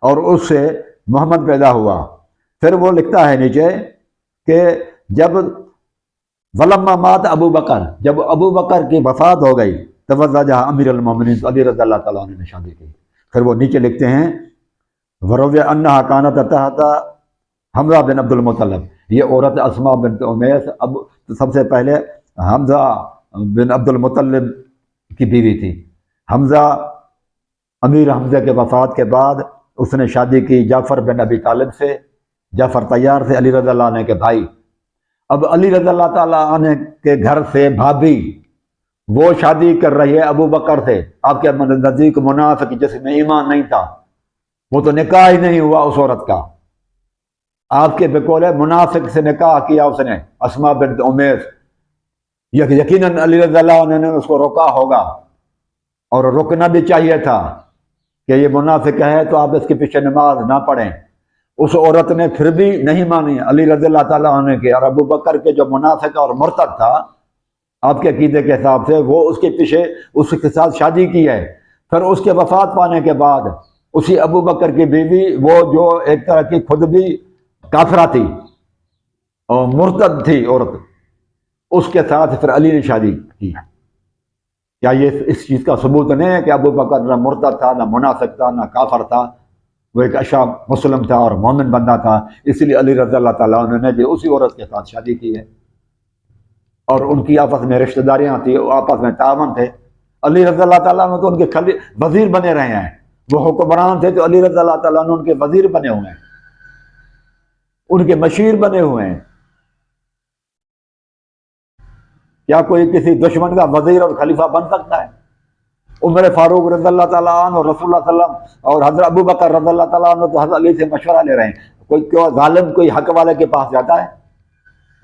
اور اس سے محمد پیدا ہوا. پھر وہ لکھتا ہے نیچے کہ جب ولما مات ابو بکر، جب ابو بکر کی وفات ہو گئی، توزوجہ امیر المومنین، علی رضی اللہ تعالیٰ عنہ نے شادی کی. پھر وہ نیچے لکھتے ہیں وروی انہا کانت تحت حمزہ بن عبد المطلب، یہ عورت اسماء بنت امیس اب سب سے پہلے حمزہ بن عبد المطلب کی بیوی تھی. حمزہ امیر حمزہ کے وفات کے بعد اس نے شادی کی جعفر بن ابی طالب سے، جعفر طیار سے، علی رضی اللہ عنہ کے بھائی. اب علی رضی اللہ تعالیٰ عنہ کے گھر سے بھابھی وہ شادی کر رہی ہے ابو بکر سے، آپ کے نزدیک منافق جس میں ایمان نہیں تھا، وہ تو نکاح ہی نہیں ہوا اس عورت کا. آپ کے بقول منافق سے نکاح کیا اس نے، اسماء بنت امیس. یقیناً علی رضی اللہ عنہ نے اس کو روکا ہوگا، اور رکنا بھی چاہیے تھا کہ یہ منافق ہے تو آپ اس کے پیچھے نماز نہ پڑھیں. اس عورت نے پھر بھی نہیں مانی علی رضی اللہ تعالیٰ عنہ کے اور ابو بکر کے جو منافق اور مرتد تھا آپ کے عقیدے کے حساب سے، وہ اس کے پیچھے اس کے ساتھ شادی کی ہے. پھر اس کے وفات پانے کے بعد اسی ابو بکر کی بیوی، وہ جو ایک طرح کی خود بھی کافرہ تھی اور مرتد تھی عورت، اس کے ساتھ پھر علی نے شادی کی. کیا یہ اس چیز کا ثبوت نہیں ہے کہ ابو بکر نہ مرتد تھا، نہ منافق تھا، نہ کافر تھا، وہ ایک اچھا مسلم تھا اور مومن بندہ تھا، اس لیے علی رضی اللہ تعالیٰ عنہ نے بھی اسی عورت کے ساتھ شادی کی ہے. اور ان کی آپس میں رشتہ داریاں تھیں، آپس میں تعاون تھے. علی رضی اللہ تعالیٰ عنہ تو ان کے وزیر بنے رہے ہیں، وہ حکمران تھے تو علی رضی اللہ تعالیٰ عنہ ان کے وزیر بنے ہوئے ہیں، ان کے مشیر بنے ہوئے ہیں. کیا کوئی کسی دشمن کا وزیر اور خلیفہ بن سکتا ہے؟ عمر فاروق رضی اللہ تعالیٰ عنہ اور رسول اللہ صلی اللہ علیہ وسلم اور حضرت ابو بکر رضی اللہ تعالیٰ عنہ تو حضرت علی سے مشورہ لے رہے ہیں. کوئی کیوں ظالم کوئی حق والے کے پاس جاتا ہے؟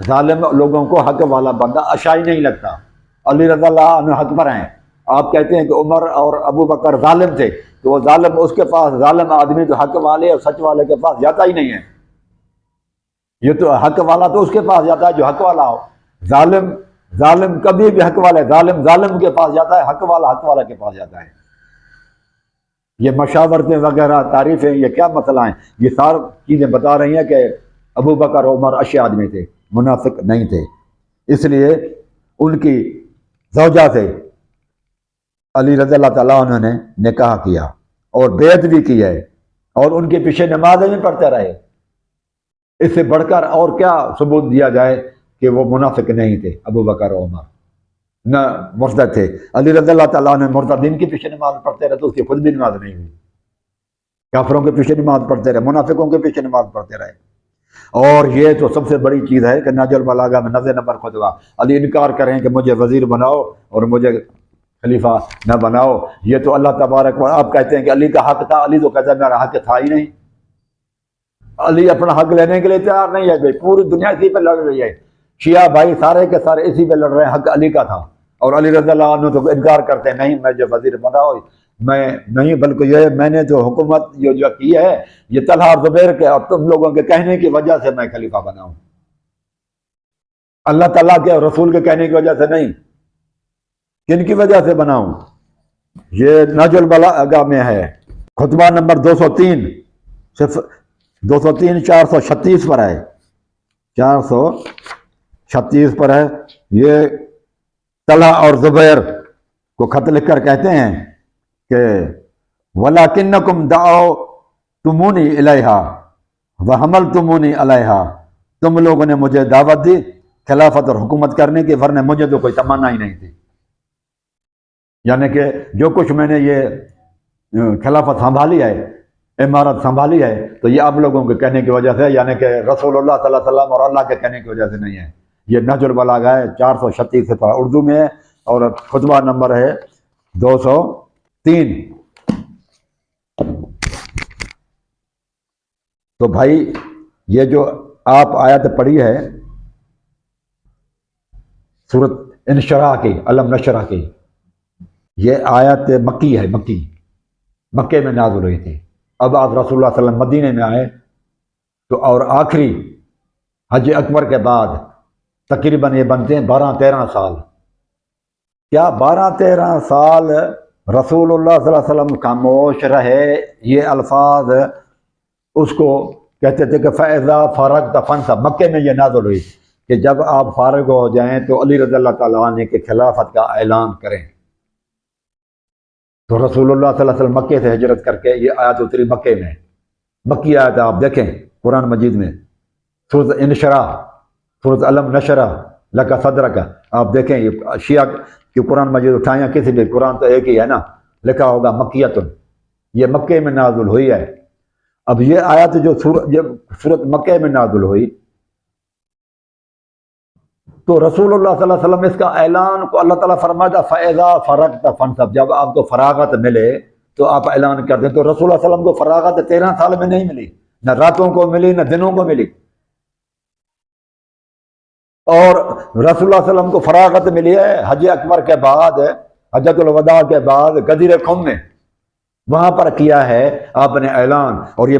ظالم لوگوں کو حق والا بندہ اشائی نہیں لگتا. علی رضی اللہ عنہ حق پر ہیں. آپ کہتے ہیں کہ عمر اور ابو بکر ظالم تھے، تو وہ ظالم اس کے پاس، ظالم آدمی تو حق والے اور سچ والے کے پاس جاتا ہی نہیں ہے. یہ تو حق والا تو اس کے پاس جاتا ہے جو حق والا ہو. ظالم کبھی بھی حق والا ہے، ظالم کے پاس جاتا ہے، حق والا کے پاس جاتا ہے. یہ مشاورتیں وغیرہ تعریفیں یہ کیا مسئلہ ہیں؟ یہ ساری چیزیں بتا رہی ہیں کہ ابو بکر عمر اچھے آدمی تھے، منافق نہیں تھے، اس لیے ان کی زوجہ سے علی رضی اللہ تعالیٰ عنہ نے نکاح کیا اور بیعت بھی کی ہے، اور ان کے پیچھے نمازیں بھی پڑھتے رہے۔ اس سے بڑھ کر اور کیا ثبوت دیا جائے کہ وہ منافق نہیں تھے ابو بکر و عمر، نہ مرتد تھے۔ علی رضی اللہ تعالیٰ عنہ مرتدین کے پیچھے نماز پڑھتے رہے تو اس کی خود بھی نماز نہیں ہوئی، کافروں کے پیچھے نماز پڑھتے رہے، منافقوں کے پیچھے نماز پڑھتے رہے۔ اور یہ تو سب سے بڑی چیز ہے کہ نہج البلاغہ میں 90 نمبر خطبہ علی انکار کریں کہ مجھے وزیر بناؤ اور مجھے خلیفہ نہ بناؤ، یہ تو اللہ تبارک و آپ کہتے ہیں کہ علی کا حق تھا، علی تو کہتا ہے میرا حق تھا ہی نہیں۔ علی اپنا حق لینے کے لیے تیار نہیں ہے، پوری دنیا اسی پہ لڑ رہی ہے، شیعہ بھائی سارے کے سارے اسی پہ لڑ رہے ہیں، حق علی کا تھا، اور علی رضی اللہ عنہ تو انکار کرتے ہیں نہیں مجھے وزیر بناؤ، میں نہیں، بلکہ یہ میں نے جو حکومت جو کی ہے یہ طلحہ اور زبیر کے اور تم لوگوں کے کہنے کی وجہ سے میں خلیفہ بنا ہوں، اللہ تعالیٰ کے اور رسول کے کہنے کی وجہ سے نہیں۔ کن کی وجہ سے بنا ہوں؟ یہ نہج البلاغہ میں ہے، خطبہ نمبر 203 صرف 203 436 پر ہے، 436 پر ہے۔ یہ طلحہ اور زبیر کو خط لکھ کر کہتے ہیں کہ وَلَكِنَّكُمْ دَعَوْتُمُونِي إِلَيْهَا وَحَمَلْتُمُونِي عَلَيْهَا، تم لوگوں نے مجھے دعوت دی خلافت اور حکومت کرنے کی، ورنہ مجھے تو کوئی تمنا ہی نہیں تھی، یعنی کہ جو کچھ میں نے یہ خلافت سنبھالی ہے، امارت سنبھالی ہے، تو یہ آپ لوگوں کے کہنے کی وجہ سے، یعنی کہ رسول اللہ صلی اللہ علیہ وسلم اور اللہ کے کہنے کی وجہ سے نہیں ہے۔ یہ نہج البلاغہ ہے، 436 صفحہ اردو میں ہے، اور خطبہ نمبر ہے 203۔ تو بھائی یہ جو آپ آیت پڑھی ہے سورۃ انشراح کی، علم نشرح کی، یہ آیت مکی ہے، مکے میں نازل ہوئی تھی۔ اب آپ رسول اللہ صلی اللہ علیہ وسلم مدینے میں آئے تو، اور آخری حج اکبر کے بعد تقریباً یہ بنتے ہیں 12-13 سال، کیا 12-13 سال رسول اللہ صلی اللہ علیہ وسلم خاموش رہے؟ یہ الفاظ اس کو کہتے تھے کہ فَإِذَا فَرَغْتَ فَانْصَبْ، مکے میں یہ نازل ہوئی کہ جب آپ فارغ ہو جائیں تو علی رضی اللہ تعالیٰ عنہ کے خلافت کا اعلان کریں۔ تو رسول اللہ صلی اللہ علیہ وسلم مکے سے ہجرت کر کے یہ آیت اتری مکے میں، مکی آیت آپ دیکھیں قرآن مجید میں، سورۃ انشراح، سورۃ علم نشرح لک صدرک، آپ دیکھیں یہ شیعہ کی قرآن مجید اٹھائیں کسی بھی، قرآن تو ایک ہی ہے نا، لکھا ہوگا مکیۃ، یہ مکے میں نازل ہوئی ہے۔ اب یہ آیت جو سورۃ مکے میں نازل ہوئی تو رسول اللہ صلی اللہ علیہ وسلم اس کا اعلان کو اللہ تعالیٰ فرماتا فَإِذَا فَرَغْتَ فَانْصَبْ، جب آپ کو فراغت ملے تو آپ اعلان کر دیں۔ تو رسول اللہ صلی اللہ علیہ وسلم کو فراغت 13 سال میں نہیں ملی، نہ راتوں کو ملی نہ دنوں کو ملی، اور رسول اللہ صلی اللہ علیہ وسلم کو فراغت ملی ہے حج اکبر کے بعد، حجۃ الوداع کے بعد غدیر قوم میں، وہاں پر کیا ہے آپ نے اعلان، اور یہ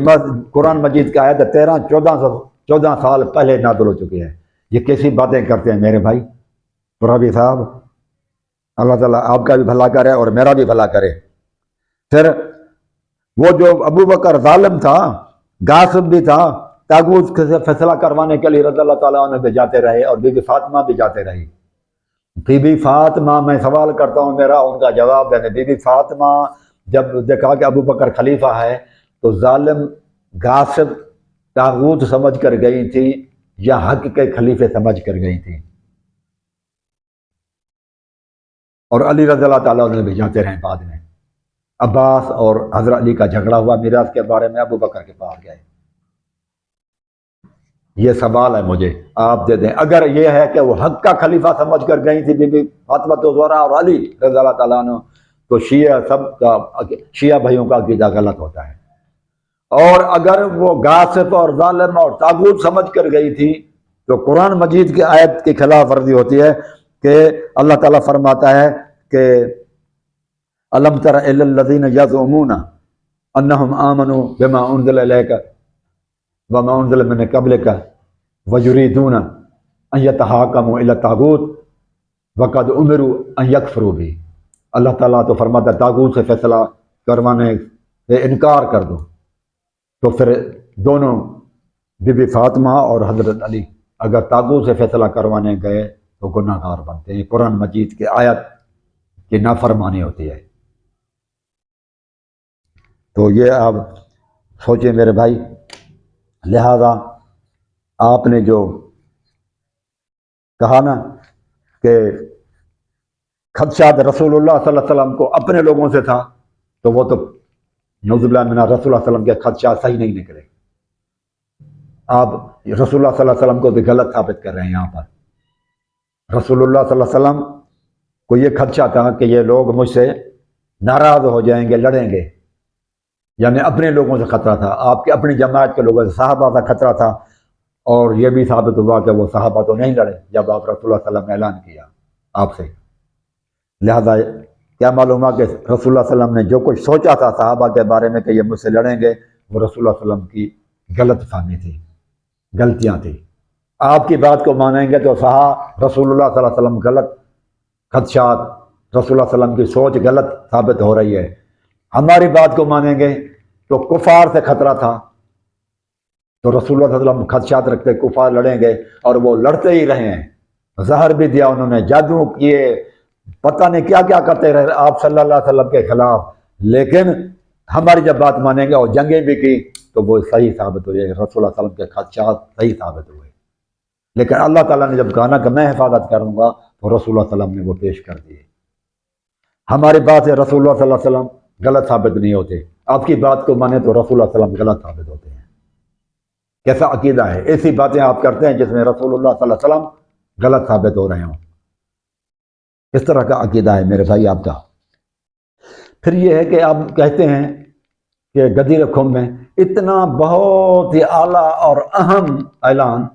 قرآن مجید کا آیت 14 سال پہلے نازل ہو چکی ہے۔ یہ کیسی باتیں کرتے ہیں میرے بھائی ربی صاحب، اللہ تعالیٰ آپ کا بھی بھلا کرے اور میرا بھی بھلا کرے۔ پھر وہ جو ابو بکر ظالم تھا، غاصب بھی تھا، طاغوت سے فیصلہ کروانے کے لیے رضی اللہ تعالیٰ عنہ بھی جاتے رہے، اور بی بی فاطمہ بھی جاتے رہی۔ بی بی فاطمہ، میں سوال کرتا ہوں میرا ان کا جواب دینے، بی بی فاطمہ جب دیکھا کہ ابو بکر خلیفہ ہے تو ظالم غاصب طاغوت سمجھ کر گئی تھی یا حق کے خلیفے سمجھ کر گئی تھی؟ اور علی رضی اللہ تعالیٰ عنہ بھی جاتے رہے۔ بعد میں عباس اور حضرت علی کا جھگڑا ہوا میراث کے بارے میں، ابو بکر کے پاس گئے۔ یہ سوال ہے مجھے، آپ دے دیں۔ اگر یہ ہے کہ وہ حق کا خلیفہ سمجھ کر گئی تھی بی بی فاطمہ الزہرا اور علی رضی اللہ تعالیٰ عنہ، تو شیعہ بھائیوں کا عقیدہ غلط ہوتا ہے۔ اور اگر وہ غاصب اور ظالم اور طاغوت سمجھ کر گئی تھی تو قرآن مجید کی آیت کی خلاف ورزی ہوتی ہے کہ اللہ تعالیٰ فرماتا ہے کہ الم تر الی الذین یزعمون انہم آمنوا بما انزل الیک وما انزل من قبلک ویریدون ان یتحاکموا الی الطاغوت وقد امروا ان یکفروا بہ۔ اللہ تعالیٰ تو فرماتا ہے طاغوت سے فیصلہ کروانے سے انکار کر دو تو پھر دونوں بی بی فاطمہ اور حضرت علی اگر تابوت سے فیصلہ کروانے گئے تو گناہ گار بنتے ہیں۔ قرآن مجید کی آیت کی نافرمانی ہوتی ہے۔ تو یہ آپ سوچیں میرے بھائی، لہذا آپ نے جو کہا نا کہ خدشات رسول اللہ صلی اللہ علیہ وسلم کو اپنے لوگوں سے تھا، تو وہ تو نعوذ باللہ من رسول اللہ صلی اللہ علیہ وسلم کے خدشات صحیح نہیں نکلے۔ آپ رسول اللہ صلی اللہ علیہ وسلم کو بھی غلط ثابت کر رہے ہیں۔ یہاں پر رسول اللہ صلی اللہ علیہ وسلم کو یہ خدشہ تھا کہ یہ لوگ مجھ سے ناراض ہو جائیں گے، لڑیں گے، یعنی اپنے لوگوں سے خطرہ تھا، آپ کے اپنی جماعت کے لوگوں سے، صحابہ کا خطرہ تھا۔ اور یہ بھی ثابت ہوا کہ وہ صحابہ تو نہیں لڑے جب آپ رسول اللہ صلی اللہ علیہ وسلم نے اعلان کیا آپ سے۔ لہذا کیا معلوم ہے کہ رسول اللہ صلی اللہ علیہ وسلم نے جو کچھ سوچا تھا صحابہ کے بارے میں کہ یہ مجھ سے لڑیں گے، وہ رسول اللہ صلی اللہ علیہ وسلم کی غلط فہمی تھی، غلطیاں تھیں۔ آپ کی بات کو مانیں گے تو رسول اللہ صلی اللہ علیہ وسلم غلط خدشات، رسول اللہ صلی اللہ علیہ وسلم کی سوچ غلط ثابت ہو رہی ہے۔ ہماری بات کو مانیں گے تو کفار سے خطرہ تھا، تو رسول اللہ صلی اللہ علیہ وسلم خدشات رکھتے کفار لڑیں گے، اور وہ لڑتے ہی رہے ہیں۔ زہر بھی دیا انہوں نے، جادو کیے، پتہ نہیں کیا کیا کرتے رہے آپ صلی اللہ علیہ وسلم کے خلاف، لیکن ہماری جب بات مانیں گے اور جنگیں بھی کی تو وہ صحیح ثابت ہوئے، رسول اللہ صلی اللہ علیہ وسلم کے خدشات صحیح ثابت ہوئے۔ لیکن اللہ تعالیٰ نے جب کہا نا کہ میں حفاظت کروں گا تو رسول اللہ صلی اللہ علیہ وسلم نے وہ پیش کر دیے۔ ہماری بات سے رسول اللہ صلی اللہ علیہ وسلم غلط ثابت نہیں ہوتے، آپ کی بات کو مانے تو رسول اللہ صلی اللہ علیہ وسلم غلط ثابت ہوتے ہیں۔ کیسا عقیدہ ہے؟ ایسی باتیں آپ کرتے ہیں جس میں رسول اللہ صلی اللہ علیہ وسلم غلط ثابت ہو رہے ہوں۔ اس طرح کا عقیدہ ہے میرے بھائی آپ کا۔ پھر یہ ہے کہ آپ کہتے ہیں کہ غدیر خم میں اتنا بہت ہی اعلیٰ اور اہم اعلان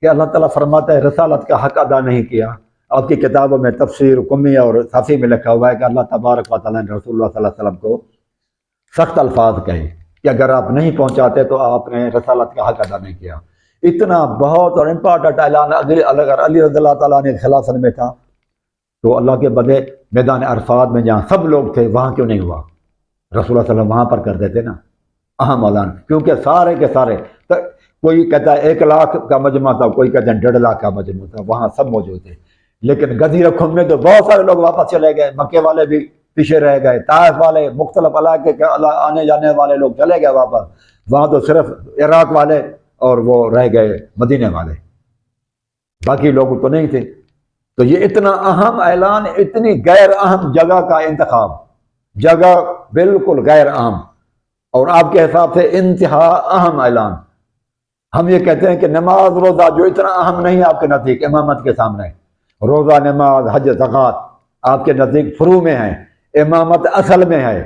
کہ اللہ تعالیٰ فرماتا ہے رسالت کا حق ادا نہیں کیا۔ آپ کی کتابوں میں تفسیر قمی اور صافی میں لکھا ہوا ہے کہ اللہ تبارک و تعالیٰ نے رسول اللہ صلی اللہ علیہ وسلم کو سخت الفاظ کہے کہ اگر آپ نہیں پہنچاتے تو آپ نے رسالت کا حق ادا نہیں کیا۔ اتنا بہت اور امپارٹنٹ اعلان اگر علی رضی اللہ تعالیٰ نے خلافت میں تھا تو اللہ کے بدلے میدان عرفات میں جہاں سب لوگ تھے وہاں کیوں نہیں ہوا؟ رسول اللہ صلی اللہ علیہ وسلم وہاں پر کر دیتے نا اہم اعلان، کیونکہ سارے کے سارے، کوئی کہتا ہے 1 لاکھ کا مجمع تھا، کوئی کہتا ہے 1.5 لاکھ کا مجمع تھا، وہاں سب موجود تھے۔ لیکن غدیر خم میں تو بہت سارے لوگ واپس چلے گئے، مکے والے بھی پیچھے رہ گئے، طائف والے، مختلف علاقے کے آنے جانے والے لوگ چلے گئے واپس، وہاں تو صرف عراق والے اور وہ رہ گئے مدینے والے، باقی لوگ تو نہیں تھے۔ تو یہ اتنا اہم اعلان، اتنی غیر اہم جگہ کا انتخاب، جگہ بالکل غیر اہم، اور آپ کے حساب سے انتہا اہم اعلان۔ ہم یہ کہتے ہیں کہ نماز روزہ جو اتنا اہم نہیں ہے آپ کے نزدیک امامت کے سامنے، روزہ، نماز، حج، زکوٰۃ آپ کے نزدیک فروع میں ہیں، امامت اصل میں ہے۔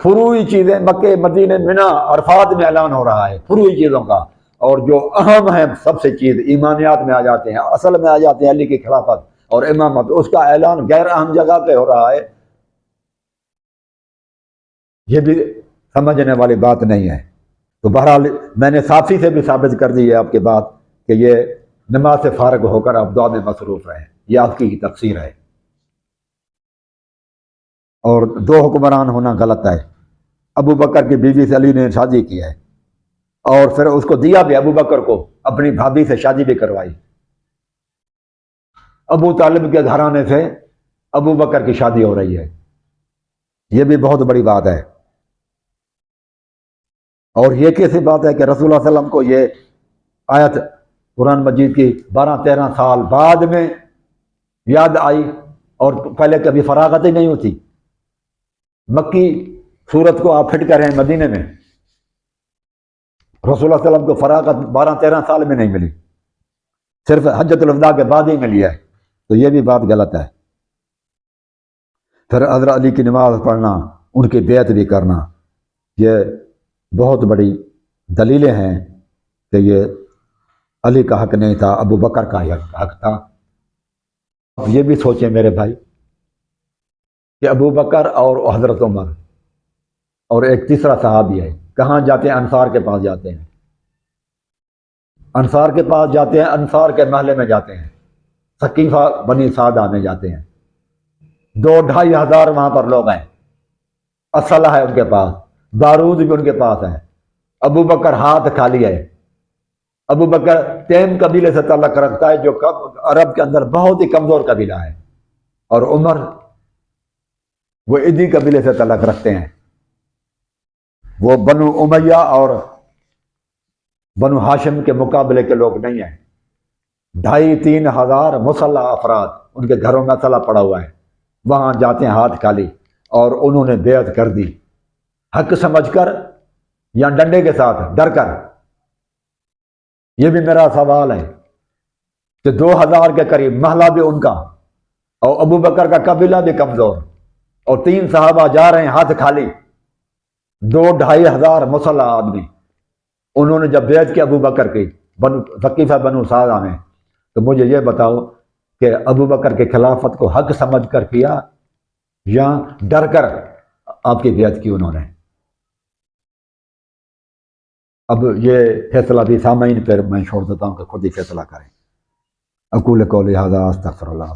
فروعی چیزیں مکے، مدینے، منی، عرفات میں اعلان ہو رہا ہے فروعی چیزوں کا، اور جو اہم ہے سب سے چیز ایمانیات میں آ جاتے ہیں، اصل میں آ جاتے ہیں، علی کی خلافت اور امامت، اس کا اعلان غیر اہم جگہ پہ ہو رہا ہے۔ یہ بھی سمجھنے والی بات نہیں ہے۔ تو بہرحال میں نے صافی سے بھی ثابت کر دی ہے آپ کے بات کہ یہ نماز سے فارغ ہو کر آپ دعا میں مصروف رہیں، یہ آپ کی تفسیر ہے۔ اور 2 حکمران ہونا غلط ہے۔ ابو بکر کی بیوی سے علی نے شادی کی ہے، اور پھر اس کو دیا بھی، ابو بکر کو اپنی بھابھی سے شادی بھی کروائی۔ ابو طالب کے گھرانے سے ابو بکر کی شادی ہو رہی ہے، یہ بھی بہت بڑی بات ہے۔ اور یہ کیسی بات ہے کہ رسول اللہ صلی اللہ علیہ وسلم کو یہ آیت قرآن مجید کی 12-13 سال بعد میں یاد آئی، اور پہلے کبھی فراغت ہی نہیں ہوتی۔ مکی صورت کو آپ فٹ کر رہے ہیں مدینے میں، رسول اللہ صلی اللہ علیہ وسلم کو فراغت 12-13 سال میں نہیں ملی، صرف حجۃ الوداع کے بعد ہی ملی ہے، تو یہ بھی بات غلط ہے۔ پھر حضرت علی کی نماز پڑھنا، ان کی بیعت بھی کرنا، یہ بہت بڑی دلیلیں ہیں کہ یہ علی کا حق نہیں تھا، ابو بکر کا حق تھا۔ یہ بھی سوچیں میرے بھائی کہ ابو بکر اور حضرت عمر اور ایک تیسرا صحابی ہے، کہاں جاتے ہیں؟ انصار کے پاس جاتے ہیں، انصار کے پاس جاتے ہیں، انصار کے محلے میں جاتے ہیں، ثقیفہ بنی سعدہ میں جاتے ہیں، 2-2.5 ہزار وہاں پر لوگ ہیں، اسلحہ ہے ان کے پاس، بارود بھی ان کے پاس ہے۔ ابو بکر ہاتھ خالی ہے۔ ابو بکر تیم قبیلے سے تعلق رکھتا ہے جو عرب کے اندر بہت ہی کمزور قبیلہ ہے، اور عمر وہ ادی قبیلے سے تعلق رکھتے ہیں۔ وہ بنو امیہ اور بنو ہاشم کے مقابلے کے لوگ نہیں ہیں۔ 2,500-3 ہزار مسلح افراد ان کے گھروں میں اسلحہ پڑا ہوا ہے، وہاں جاتے ہیں ہاتھ خالی، اور انہوں نے بیعت کر دی حق سمجھ کر یا ڈنڈے کے ساتھ ڈر کر۔ یہ بھی میرا سوال ہے کہ 2,000 کے قریب محلہ بھی ان کا، اور ابو بکر کا قبیلہ بھی کمزور، اور 3 صحابہ جا رہے ہیں ہاتھ خالی، 2-2.5 ہزار مسلح آدمی۔ انہوں نے جب بیعت کی ابو بکر کی ثقیفہ بنو سعدہ میں، تو مجھے یہ بتاؤ کہ ابو بکر کے خلافت کو حق سمجھ کر کیا یا ڈر کر آپ کی بیعت کی انہوں نے؟ اب یہ فیصلہ بھی سامعین پر میں چھوڑ دیتا ہوں کہ خود ہی فیصلہ کریں۔ اقول قولی ھذا استغفر اللہ۔